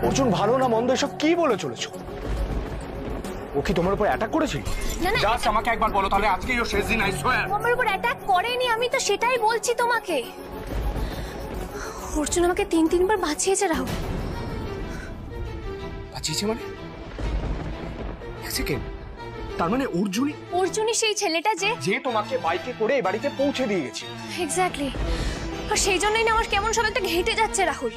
অর্জুন ভালো না মন্দ এসব কি বলে চলেছো? ও কি তোমার উপর অ্যাটাক করেছিল? না না, জাস্ট আমাকে একবার বলো, তাহলে আজকেই ও শেষ দিন। আই সোয়্যার আমার উপর অ্যাটাক করেনি, আমি তো সেটাই বলছি তোমাকে। অর্জুন আমাকে 3 বার বাঁচিয়েছে রাহুল। বাঁচিয়েছে মানে? এক সেকেন্ড, তার মানে অর্জুনই সেই ছেলেটা যে তোমাকে বাইকে করে এই বাড়িতে পৌঁছে দিয়ে গেছে। এক্স্যাক্টলি। আর সেই জন্যই না আমার কেমন সব একটা ঘেঁটে যাচ্ছে রাহুল।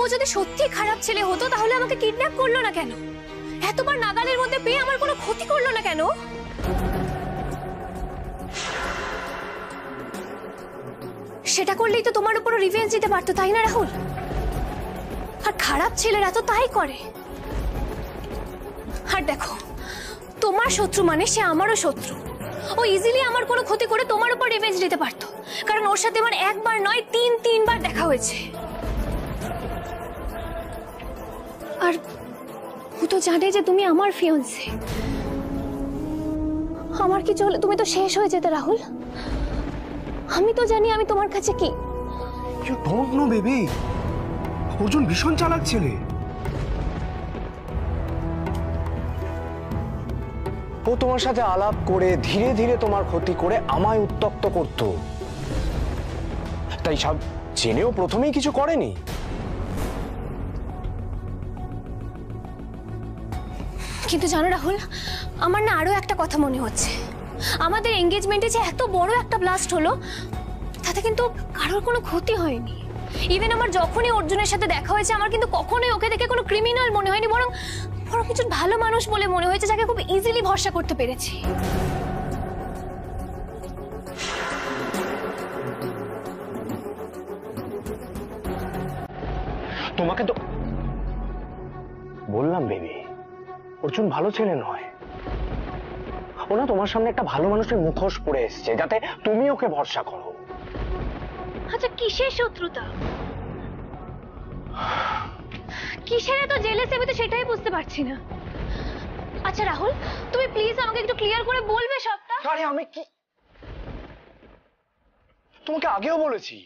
ও যদি সত্যি খারাপ ছেলে হতো তাহলে আমাকে কিডন্যাপ করলো না কেন? এতবার নাগালের মধ্যে পেয়ে আমার কোনো ক্ষতি করলো না কেন? সেটা করলেই তো তোমার উপর রিভেঞ্জ দিতে পারতো, তাই না রাহুল? আর খারাপ ছেলেরা তো তাই করে। আর দেখো, তোমার শত্রু মানে সে আমারও শত্রু। ও ইজিলি আমার কোনো ক্ষতি করে তোমার উপর রিভেঞ্জ দিতে পারতো, কারণ ওর সাথে আমার একবার নয় 3 বার দেখা হয়েছে। আর ও তো জানে যে তুমি আমার ফিয়ান্সে। আমার কি চলে তুমি তো শেষ হয়ে যেতে রাহুল। আমি তো জানি আমি তোমার কাছে কি। You don't know baby, Arjun ভীষণ চালাক ছেলে। ও তোমার সাথে আলাপ করে ধীরে ধীরে তোমার ক্ষতি করে আমায় উত্ত্যক্ত করত। তাই সব জেনেও প্রথমেই কিছু করেনি। কিন্তু জানো রাহুল, আমার না আরো একটা কথা মনে হচ্ছে। আমাদের এঙ্গেজমেন্টে যে এত বড় একটা ব্লাস্ট হলো, তাতে কিন্তু কারোর কোনো ক্ষতি হয়নি। ইভেন আমার যখনই অর্জুনের সাথে দেখা হয়েছে, আমার কিন্তু কখনোই ওকে দেখে কোনো ক্রিমিনাল মনে হয়নি, বরং কিছু ভালো মানুষ বলে মনে হয়েছে, যাকে খুব ইজিলি ভরসা করতে পেরেছি। তোমাকে তো বললাম বেবি, অর্জুন ভালো ছেলে নয়। ও না তোমার সামনে একটা ভালো মানুষের মুখোশ পরে এসেছে, যাতে তুমি ওকে ভরসা করো। আচ্ছা, কিসের শত্রুতা, কিসের এত জেলেসি, আমি তো সেটাই বুঝতে পারছি না। আচ্ছা রাহুল, তুমি প্লিজ আমাকে একটু ক্লিয়ার করে বলবে সবটা। আরে আমি কি তোমাকে আগেও বলেছি,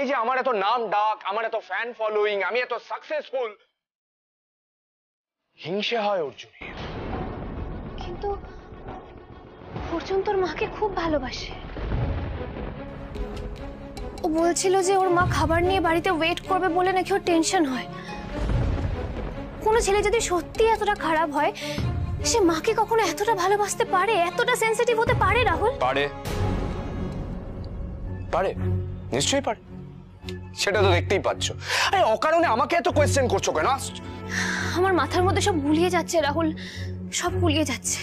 এই যে আমার এত নাম ডাক, আমার এত ফ্যান ফলোইং, আমি এত সাকসেসফুল, হিংসে হয় অর্জুনের। কিন্তু অর্জুন তোর মাকে খুব ভালোবাসে। ও বলছিল যে ওর মা খাবার নিয়ে বাড়িতে ওয়েট করবে বলে নাকি ওর টেনশন হয়। কোনো ছেলে যদি সত্যি এতটা খারাপ হয়, সে মাকে কখনো এতটা ভালোবাসতে পারে, এতটা সেনসিটিভ হতে পারে রাহুল? পারে, পারে, নিশ্চয়ই পারে। সেটা তো দেখতেই পাচ্ছ। আরে অকারণে আমাকে এত কোয়েশ্চেন করছো কেন? আমার মাথার মধ্যে সব গুলিয়ে যাচ্ছে রাহুল, সব গুলিয়ে যাচ্ছে।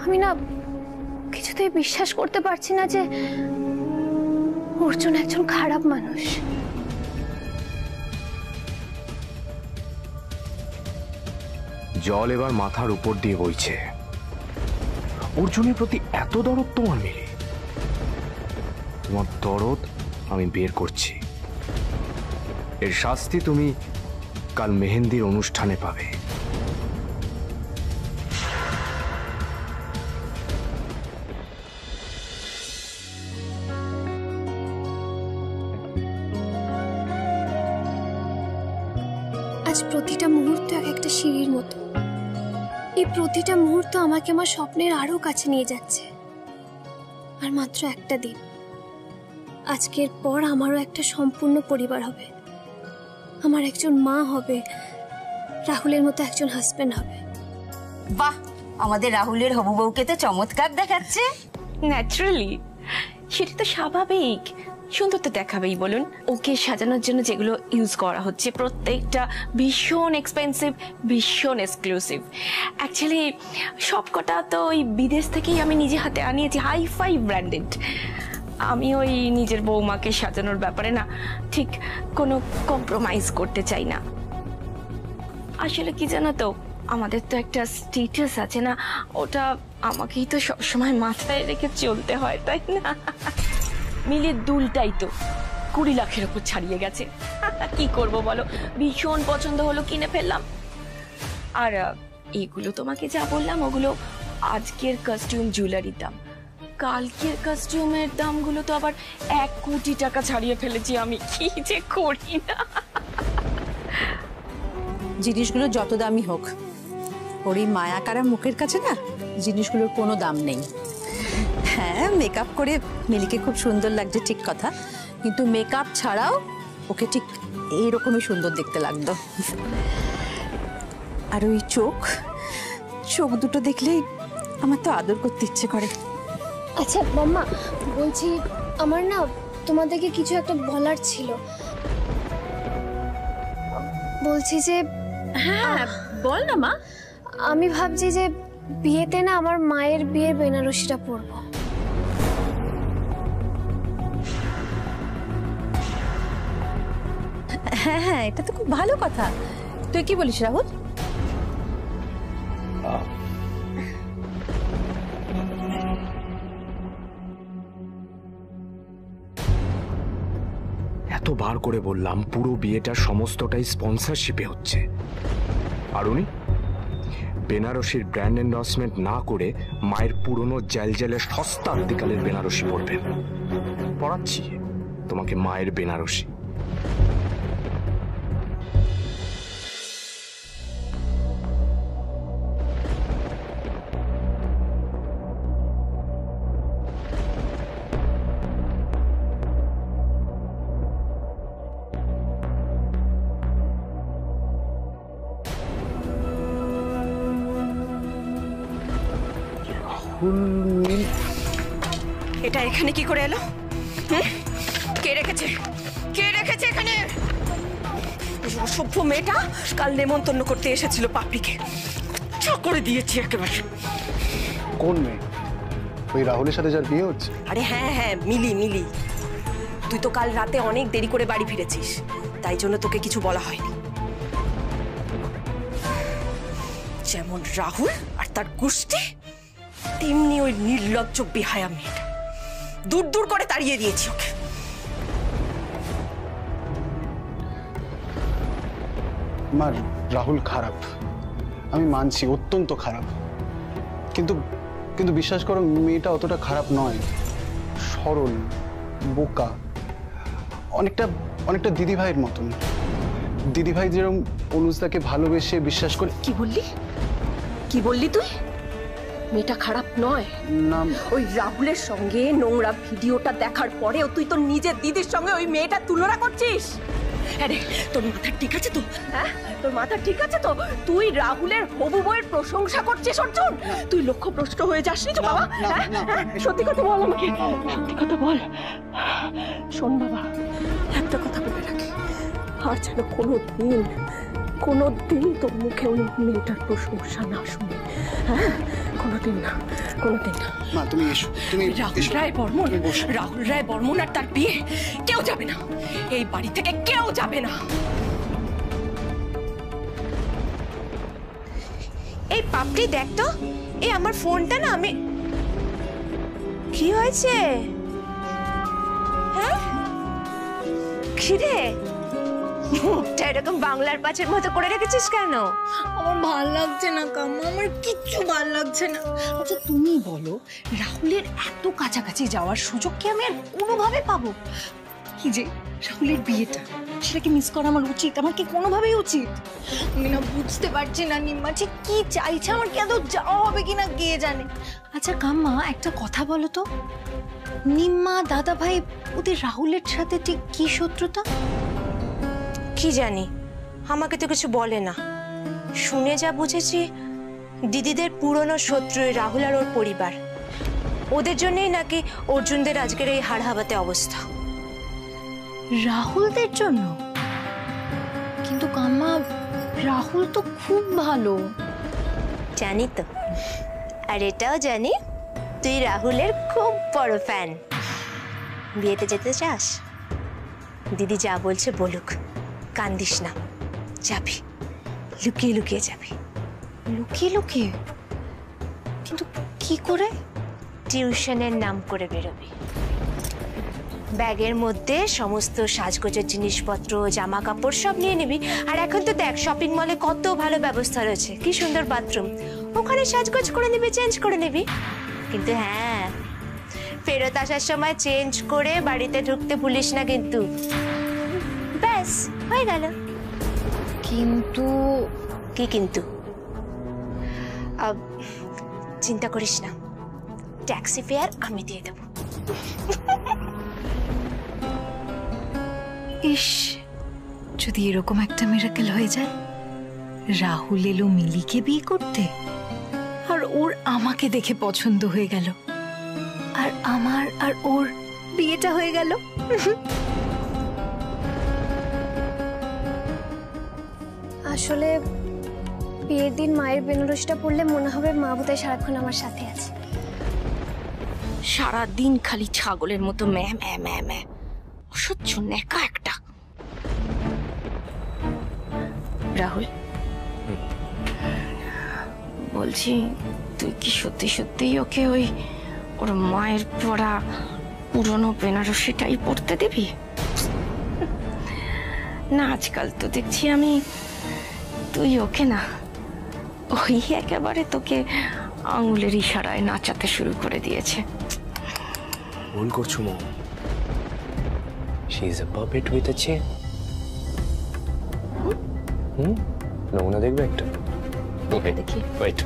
আমি না কিছুতেই বিশ্বাস করতে পারছি না যে অর্জুন একজন খারাপ মানুষ। জল এবার মাথার উপর দিয়ে বইছে। অর্জুনের প্রতি এত দরদ তোমার মেরে, তোমার দরদ আমি বের করছি। এর শাস্তি তুমি কাল মেহেন্দির অনুষ্ঠানে পাবে। আজ প্রতিটা মুহূর্ত এক একটা সিঁড়ির মতো। এই প্রতিটা মুহূর্ত আমাকে আমার স্বপ্নের আরো কাছে নিয়ে যাচ্ছে। আর মাত্র একটা দিন, আজকের পর আমারও একটা সম্পূর্ণ পরিবার হবে। আমার একজন মা হবে, রাহুলের মতো একজন হাজবেন্ড হবে। বাহ, আমাদের রাহুলের হবু বউকে তো চমৎকার দেখাচ্ছে। ন্যাচারালি, সেটা তো স্বাভাবিক। সুন্দর তো দেখাবেই বলুন। ওকে সাজানোর জন্য যেগুলো ইউজ করা হচ্ছে প্রত্যেকটা ভীষণ এক্সপেন্সিভ, ভীষণ এক্সক্লুসিভ। অ্যাকচুয়ালি সবকটা তো ওই বিদেশ থেকেই আমি নিজে হাতে আনিয়েছি, হাই-ফাই ব্র্যান্ডেড। আমি ওই নিজের বৌমাকে সাজানোর ব্যাপারে না ঠিক কোনো কম্প্রোমাইজ করতে চাই না। আসলে কি জানো তো, আমাদের তো একটা স্ট্যাটাস আছে না, ওটা আমাকেই তো সবসময় মাথায় রেখে চলতে হয়, তাই না? মিলির দুলটাই তো 20 লাখের উপর ছাড়িয়ে গেছে। কি করব বলো, ভীষণ পছন্দ হলো, কিনে ফেললাম। আর এগুলো তোমাকে যা বললাম, ওগুলো আজকের কাস্টিউম জুয়েলারির দাম। কালকের কাস্টিউমের দামগুলো তো আবার 1 কোটি টাকা ছাড়িয়ে ফেলেছি আমি, কি যে করি না। জিনিসগুলো যত দামি হোক, ওর এই মায়াকারা মুখের কাছে না জিনিসগুলোর কোনো দাম নেই। হ্যাঁ, মেকআপ করে মিলিকে খুব সুন্দর লাগছে ঠিক কথা, কিন্তু মেকআপ ছাড়াও ওকে ঠিক এইরকমই সুন্দর দেখতে লাগতো। আর ওই চোখ চোখ দুটো দেখলেই আমার তো আদর করতে ইচ্ছে করে। আচ্ছা মাম্মা, বলছি আমার না তোমাদেরকে কিছু একটা বলার ছিল। বলছি যে হ্যাঁ বল না মা। আমি ভাবছি যে বিয়েতে না আমার মায়ের বিয়ের বেনারসিটা পরবো। হ্যাঁ হ্যাঁ, এটা তো খুব ভালো কথা। তুই কি বলিস রাহুল? এতবার করে বললাম পুরো বিয়েটা সমস্তটাই স্পন্সরশিপে হচ্ছে, আর উনি বেনারসির ব্র্যান্ড এন্ডোর্সমেন্ট না করে মায়ের পুরনো জেলজেলে সস্তা আদিকালের বেনারসি পরবেন। পড়াচ্ছি তোমাকে মায়ের বেনারসি। এটা এখানে কি করে এলো? কে রেখেছে? কে রেখেছে এখানে? অসভ্য মেয়েটা কাল নেমন্তন্ন করতে এসেছিল পাপড়িকে, চা করে দিয়েছি একেবারে। কোন মেয়ে? ওই রাহুলের সাথে যার বিয়ে হচ্ছে? আরে হ্যাঁ হ্যাঁ, মিলি মিলি। তুই তো কাল রাতে অনেক দেরি করে বাড়ি ফিরেছিস, তাই জন্য তোকে কিছু বলা হয়নি। যেমন রাহুল আর তার গোষ্ঠী, তেমনি ওই নির্লজ্জ বেহায়া মেয়েটা। দূর দূর করে তাড়িয়ে দিয়েছি ওকে। মা, রাহুল খারাপ, আমি মানছি, অত্যন্ত খারাপ, কিন্তু কিন্তু বিশ্বাস করো মেয়েটা অতটা খারাপ নয়। সরল, বোকা, অনেকটা অনেকটা দিদিভাইয়ের মতন। দিদিভাই যেরকম অনুজদাকে ভালোবেসে বিশ্বাস করে। কি বললি? কি বললি তুই? মেয়েটা খারাপ নয় না, ওই রাহুলের সঙ্গে নোংরা ভিডিওটা দেখার পরেও তুই তোর নিজের দিদির সঙ্গে ওই মেয়েটা তুলনা করছিস? আরে তোর মাথা ঠিক আছে তো? হ্যাঁ, তোর মাথা ঠিক আছে তো? তুই রাহুলের হবু বউয়ের প্রশংসা করছিস অর্জুন? তুই লক্ষ্যভ্রষ্ট হয়ে যাসনি তো বাবা? হ্যাঁ, সত্যি কথা বল আমাকে, সত্যি কথা বল। শোন বাবা, একটা কথা বলে রাখি, আর যেন কোনোদিন তোর মুখে ওই মেয়েটার প্রশংসা না শুনে। হ্যাঁ, কোনোদিন না, কোনোদিন না। মা তুমি এসো, তুমি রাহুল রায় বর্মন আর তার বিয়ে কেউ যাবে না, এই বাড়ি থেকে কেউ যাবে না। এই পাপড়ি দেখ তো, এই আমার ফোনটা না, আমি কি হয়েছে? হ্যাঁ কি রে, মুখটা এরকম বাংলার পাঁচের মতো করে রেখেছিস কেন? আমার ভাল লাগছে না কাম্মা, আমার কিচ্ছু ভাল লাগছে না। আচ্ছা তুমি বলো, রাহুলের এত কাছাকাছি যাওয়ার সুযোগ কি আমি আর কোনোভাবে পাবো? কি যে রাহুলের বিয়েটা, সেটাকে মিস করা আমার উচিত? আমার কি কোনোভাবেই উচিত? আমি না বুঝতে পারছি না নিম্মা ঠিক কি চাইছে, আমার কি আদৌ যাওয়া হবে কিনা কে জানে। আচ্ছা কাম্মা, একটা কথা বলো তো, নিম্মা দাদা ভাই ওদের রাহুলের সাথে ঠিক কি শত্রুতা? কি জানি, আমাকে তো কিছু বলে না। শুনে যা বুঝেছি, দিদিদের পুরনো শত্রু রাহুল আর ওর পরিবার, ওদের জন্যই নাকি অর্জুনদের আজকের এই হাড় হাবাতে অবস্থা। রাহুলদের জন্য? কিন্তু কাম্মা, রাহুল তো খুব ভালো। জানি তো, আর এটাও জানি তুই রাহুলের খুব বড় ফ্যান। বিয়েতে যেতে চাস? দিদি যা বলছে বলুক, কান্দিস না, যাবি, লুকিয়ে লুকিয়ে যাবি। লুকিয়ে লুকিয়ে? কিন্তু কি করে? টিউশনের নাম করে বেরোবি। ব্যাগের মধ্যে সমস্ত সাজগোজের জিনিসপত্র, জামা কাপড় সব নিয়ে নিবি। আর এখন তো দেখ, শপিং মলে কত ভালো ব্যবস্থা রয়েছে, কি সুন্দর বাথরুম, ওখানে সাজগোজ করে নিবি, চেঞ্জ করে নিবি। কিন্তু হ্যাঁ, ফেরত আসার সময় চেঞ্জ করে বাড়িতে ঢুকতে ভুলিস না কিন্তু। ব্যাস হয়ে গেল। কিন্তু কি কিন্তু? চিন্তা করিস না, ট্যাক্সি ফেয়ার আমি দিয়ে দেবো। ইস, যদি এরকম একটা মিরাকেল হয়ে যায়, রাহুল এলো মিলিকে বিয়ে করতে আর ওর আমাকে দেখে পছন্দ হয়ে গেল, আর আমার আর ওর বিয়েটা হয়ে গেল। আসলে বিয়ের দিন মায়ের বেনারসিটা পড়লে মনে হবে মা বোধহয় সারাক্ষণ আমার সাথে আছে। সারাদিন খালি ছাগলের মতো ম্যা ম্যা ম্যা ম্যা, অসহ্য নেকা একটা। রাহুল, বলছি তুই কি সত্যি সত্যিই ওকে ওর মায়ের পরা পুরনো বেনারসিটাই পড়তে দিবি? না, আজকাল তো দেখছি আমি তুই ওকে না, ওই একেবারে তোকে আঙুলের ইশারায় নাচাতে শুরু করে দিয়েছে। ভুল করছো mom. She is a puppet with a chain. নমুনা দেখবে একটা? দেখি। Wait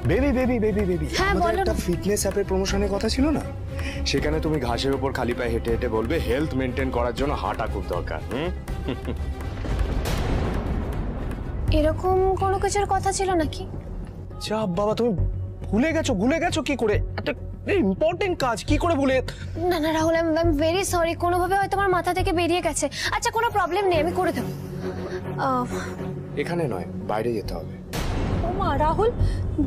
baby baby baby baby, হ্যাঁ, আমাদের বলো একটা না। ফিটনেস অ্যাপের প্রমোশনের কথা ছিল না? সেখানে তুমি ঘাসের উপর খালি পায়ে হেঁটে হেঁটে বলবে হেলথ মেনটেন করার জন্য হাঁটা খুব দরকার। এরকম কোনো কিছুর কথা ছিল নাকি? যা বাবা, তুমি ভুলে গেছো কি করে? একটা ইম্পর্টেন্ট কাজ কি করে ভুলে? না না Rahul, I am very sorry, কোনোভাবে হয়তো আমার মাথা থেকে বেরিয়ে গেছে। আচ্ছা, কোনো প্রবলেম নেই, আমি করে দেবো। এখানে নয়, বাইরে যেতে হবে। ও মা, রাহুল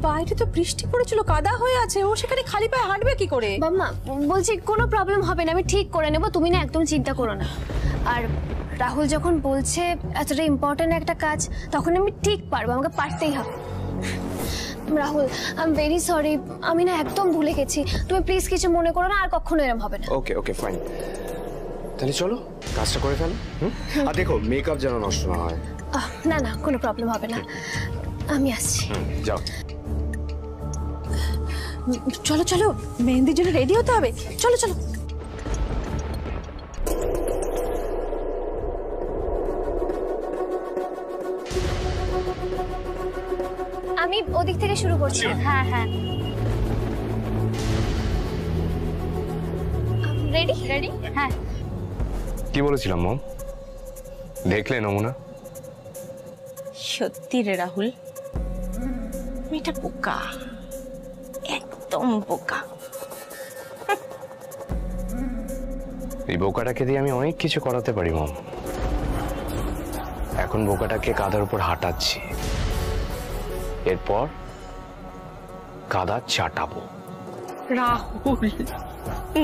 বাইরে তো বৃষ্টি পড়েছিল, কাদা হয়ে আছে, ও সেখানে খালি পায়ে হাঁটবে কি করে? বাম্মা বলছি কোনো প্রবলেম হবে না, আমি ঠিক করে নেব, তুমি না একদম চিন্তা করো না। আর রাহুল যখন বলছে এতটা ইম্পর্টেন্ট একটা কাজ, তখন আমি ঠিক পারবো, আমাকে পারতেই হবে। Rahul, I am very sorry, আমি না একদম ভুলে গেছি, তুমি প্লিজ কিছু মনে করো না, আর কখনো এরকম হবে না। ওকে ওকে ফাইন, তাহলে চলো কাজটা করে ফেলো। আর দেখো মেকআপ যেন নষ্ট না হয়। না না, কোনো প্রবলেম হবে না, আমি আসছি। যাও। চলো চলো, মেহেন্দির জন্য রেডি হতে হবে, চলো চলো। আমি ওদিক থেকে শুরু করছি। হ্যাঁ হ্যাঁ, রেডি রেডি। হ্যাঁ, কি বলেছিলাম মম? দেখলে নমুনা? সত্যি রে রাহুল, মেয়েটা বোকা, একদম বোকা। এই বোকাটাকে দিয়ে আমি অনেক কিছু করাতে পারি মম। এখন বোকাটাকে কাদার উপর হাঁটাচ্ছি, এরপর কাদা চাটাবো। Rahul,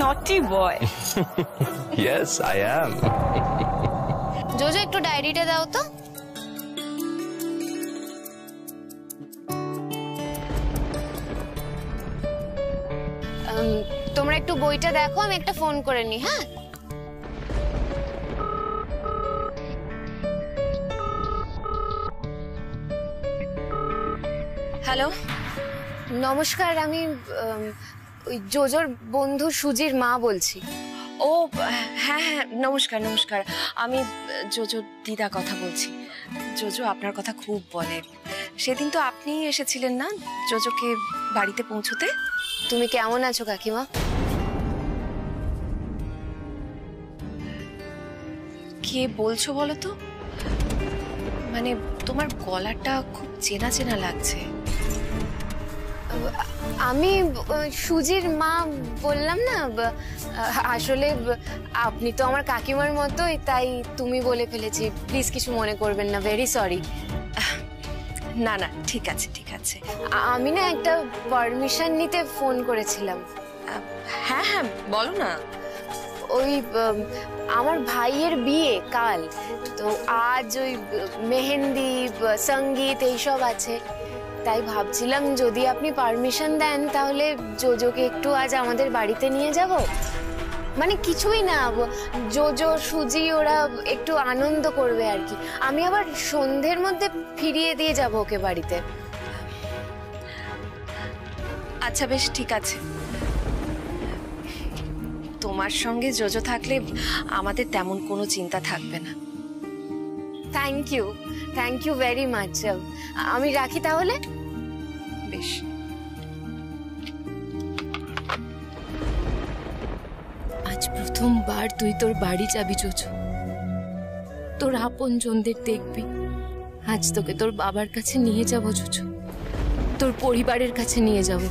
naughty boy. Yes I am. Jojo একটু ডায়েরিটা দাও তো। তোমরা একটু বইটা দেখো, আমি একটা ফোন করে নি। হ্যাঁ, হ্যালো, নমস্কার, আমি ওই জোজোর বন্ধু সুজির মা বলছি। ও হ্যাঁ হ্যাঁ, নমস্কার নমস্কার, আমি জোজো দিদা কথা বলছি। জোজো আপনার কথা খুব বলে। সেদিন তো আপনিই এসেছিলেন না জোজোকে বাড়িতে পৌঁছতে? তুমি কেমন আছো কাকিমা? কে বলছো বলো তো? মানে তোমার গলাটা খুব চেনা চেনা লাগছে। আমি সুজির মা বললাম না, আসলে আপনি তো আমার কাকিমার মতোই, তাই তুমি বলে ফেলেছি, প্লিজ কিছু মনে করবেন না, ভেরি সরি। না না, ঠিক আছে ঠিক আছে। আমি না একটা পারমিশন নিতে ফোন করেছিলাম। হ্যাঁ হ্যাঁ, বলো না। ওই আমার ভাইয়ের বিয়ে কাল, তো আজ ওই মেহেন্দি সঙ্গীত এইসব আছে, তাই ভাবছিলাম যদি আপনি পারমিশন দেন তাহলে জোজোকে একটু আজ আমাদের বাড়িতে নিয়ে যাব। মানে কিছুই না, জোজো সুজি ওরা একটু আনন্দ করবে আর কি। আমি আবার সন্ধ্যের মধ্যে ফিরিয়ে দিয়ে যাব ওকে বাড়িতে। আচ্ছা বেশ ঠিক আছে, তোমার সঙ্গে জোজো থাকলে আমাদের তেমন কোনো চিন্তা থাকবে না। Thank you very much. আমি রাখি তাহলে। বেশ। আজ প্রথমবার তুই তোর বাড়ি যাবি জোজো, তোর আপনজনদের দেখবি। আজ তোকে তোর বাবার কাছে নিয়ে যাব জোজো, তোর পরিবারের কাছে নিয়ে যাব।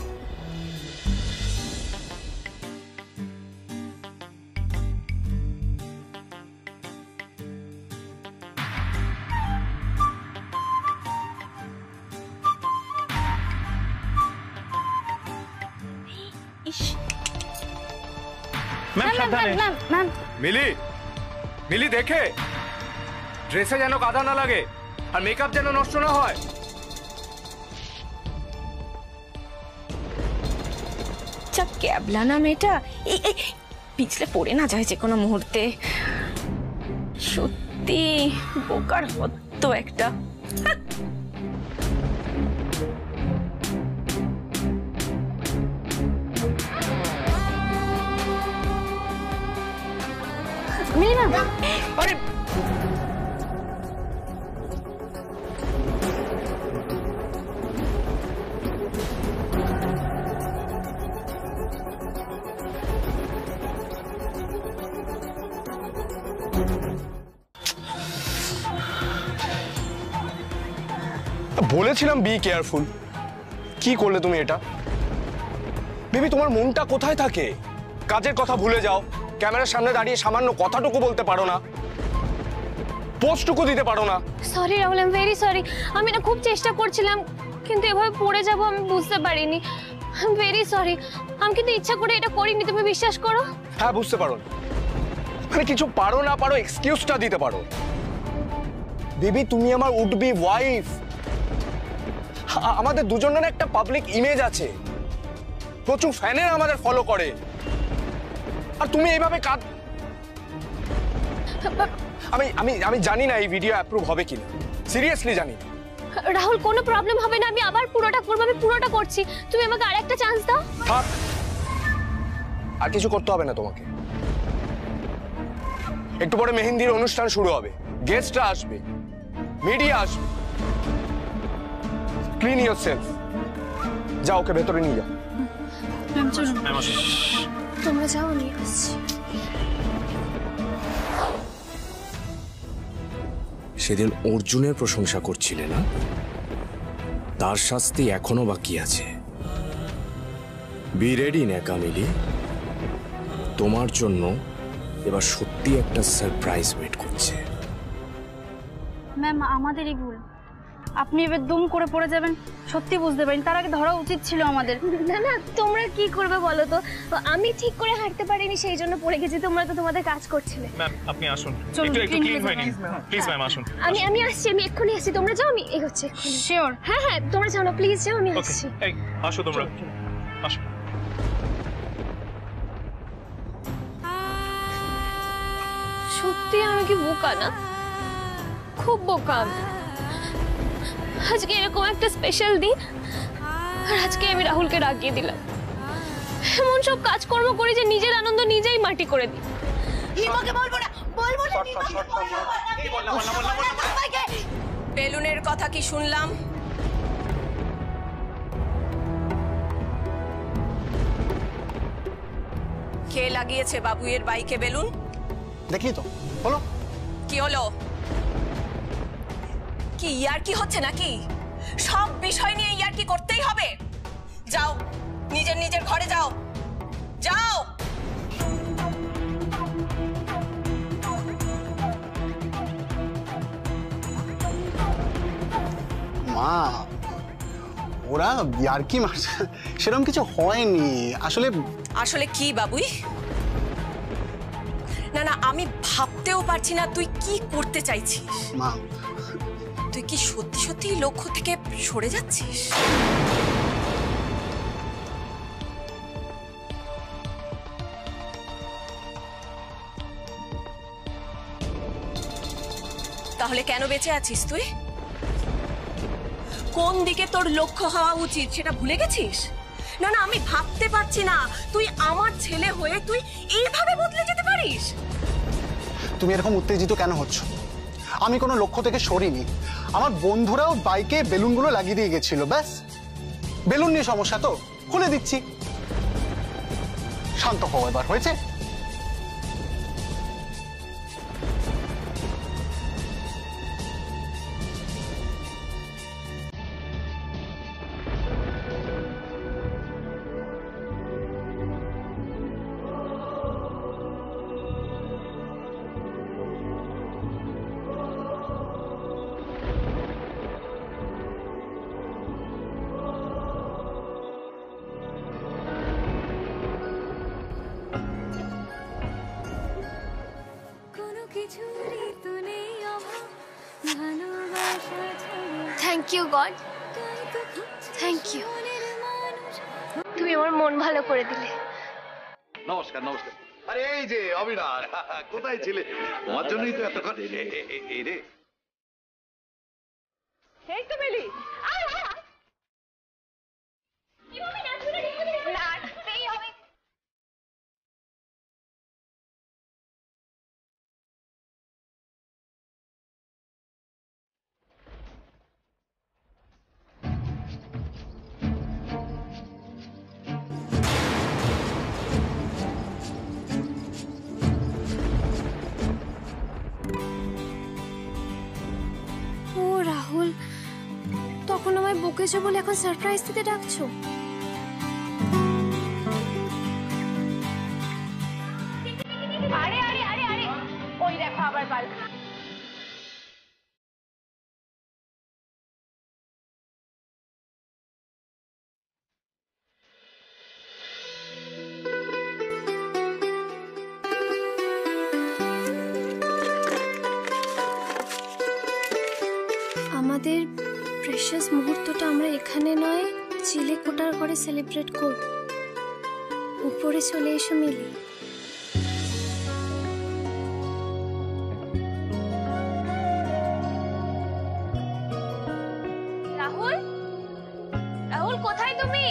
মিলি, মিলি দেখে ড্রেসে যেন কাদা না লাগে আর মেকআপ যেন নষ্ট না হয়। যা ক্যাবলা না মেয়েটা, এই পিছলে পড়ে না যায় যে কোনো মুহূর্তে। সত্যি বোকার হতো একটা। আরে বলেছিলাম বি কেয়ারফুল, কি করলে তুমি এটা? বেবি তোমার মনটা কোথায় থাকে? কাজের কথা ভুলে যাও, ক্যামেরার সামনে দাঁড়িয়ে সামান্য কথাটুকু বলতে পারো না, পোস্টটুকু দিতে পারো না। Sorry Rahul, I am very sorry. আমি না খুব চেষ্টা করছিলাম, কিন্তু এভাবে পড়ে যাব আমি বুঝতে পারিনি। I am very sorry. আমি কিন্তু ইচ্ছা করে এটা করিনি, তুমি বিশ্বাস করো। হ্যাঁ বুঝতে পারো, মানে কিছু পারো না পারো এক্সকিউজটা দিতে পারো। বেবি তুমি আমার উড বি ওয়াইফ, আমাদের দুজনের একটা পাবলিক ইমেজ আছে, প্রচুর ফ্যানেরা আমাদের ফলো করে, আর তুমি এইভাবে কাজ। আমি আমি আমি জানি না এই ভিডিও অ্যাপ্রুভ হবে কিনা, সিরিয়াসলি জানি। রাহুল কোনো প্রবলেম হবে না, আমি আবার পুরোটা করব, আমি পুরোটা করছি। তুমি আমাকে আরেকটা চান্স দাও। থাক, আর কিছু করতে হবে না তোমাকে। একটু পরে মেহেন্দির অনুষ্ঠান শুরু হবে, গেস্টরা আসবে, মিডিয়া আসবে। ক্লিন ইয়োরসেলফ, যাও ওকে ভেতরে নিয়ে যাও। তোমরা যাও, আমি আসছি। সেদিন অর্জুনের প্রশংসা করছিলে না, তার শাস্তি এখনো বাকি আছে। বি রেডি নেকা মিলি, তোমার জন্য এবার সত্যি একটা সারপ্রাইজ ওয়েট করছে। ম্যাম আমাদেরই ভুল, আপনি এবার দুম করে পড়ে যাবেন সত্যি বুঝতে পারেন, তার আগে ধরা উচিত ছিল আমাদের। না না, তোমরা কি করবে বলো তো? আমি ঠিক করে হাঁটতে পারিনি, সেই জন্য পড়ে গেছি। তোমরা তো তোমাদের কাজ করছিলে। ম্যাম আপনি আসুন, একটু ক্লিন হয়নি, প্লিজ ম্যাম আসুন। আমি আসছি, আমি এক্ষুনি আসছি। তোমরা যাও, আমি এগোচ্ছি। শিওর? হ্যাঁ হ্যাঁ, তোমরা যাও না, প্লিজ যাও, আমি আসছি। এই আসো তোমরা, আসো। সত্যি আমি কি বোকা না? খুব বোকা। আজকে এরকম একটা স্পেশাল দিন, আর আজকে আমি রাহুলকে রাগিয়ে দিলাম। এমন সব কাজকর্ম করি যে নিজের আনন্দ নিজেই মাটি করে দিই। বেলুনের কথা কি শুনলাম? কে লাগিয়েছে বাবুয়ের বাইকে বেলুন? দেখি তো, বলো কি হলো? কি ইয়ার্কি হচ্ছে নাকি? সব বিষয় নিয়ে ইয়ার্কি করতেই হবে? যাও নিজের নিজের ঘরে যাও, যাও। মা, ওরা ইয়ার্কি মারছে, সেরকম কিছু হয়নি আসলে। আসলে কি বাবুই? না না, আমি ভাবতেও পারছি না তুই কি করতে চাইছিস। মা, তুই কি সত্যি সত্যি লক্ষ্য থেকে সরে যাচ্ছিস? তাহলে কেন বেঁচে আছিস তুই? কোন দিকে তোর লক্ষ্য হওয়া উচিত সেটা ভুলে গেছিস? না না, আমি ভাবতে পারছি না তুই আমার ছেলে হয়ে তুই এইভাবে বদলে যেতে পারিস। তুমি এরকম উত্তেজিত কেন হচ্ছ? আমি কোনো লক্ষ্য থেকে সরিনি। আমার বন্ধুরাও বাইকে বেলুনগুলো লাগিয়ে দিয়ে গেছিল, ব্যাস। বেলুন নিয়ে সমস্যা তো খুলে দিচ্ছি। শান্ত হও এবার, হয়েছে? Thank you God, thank you. তুমি আমার মন ভালো করে দিলে। নমস্কার নমস্কার। আরে এই যে অবিনাশ, কোথায় ছিলে? তোমার জন্যই তো এতক্ষণ। এই রে, এই তো মিলি। ও রাহুল, তখন আমায় বকেছো বলে এখন সারপ্রাইজ দিতে ডাকছো? আরে আরে আরে আরে, ওই দেখো আবার বাল। আমাদের প্রেশাস মুহূর্তটা আমরা এখানে নয়, চিলে কোটার ঘরে সেলিব্রেট করব। উপরে চলে এসো মিলি। রাহুল, রাহুল কোথায় তুমি?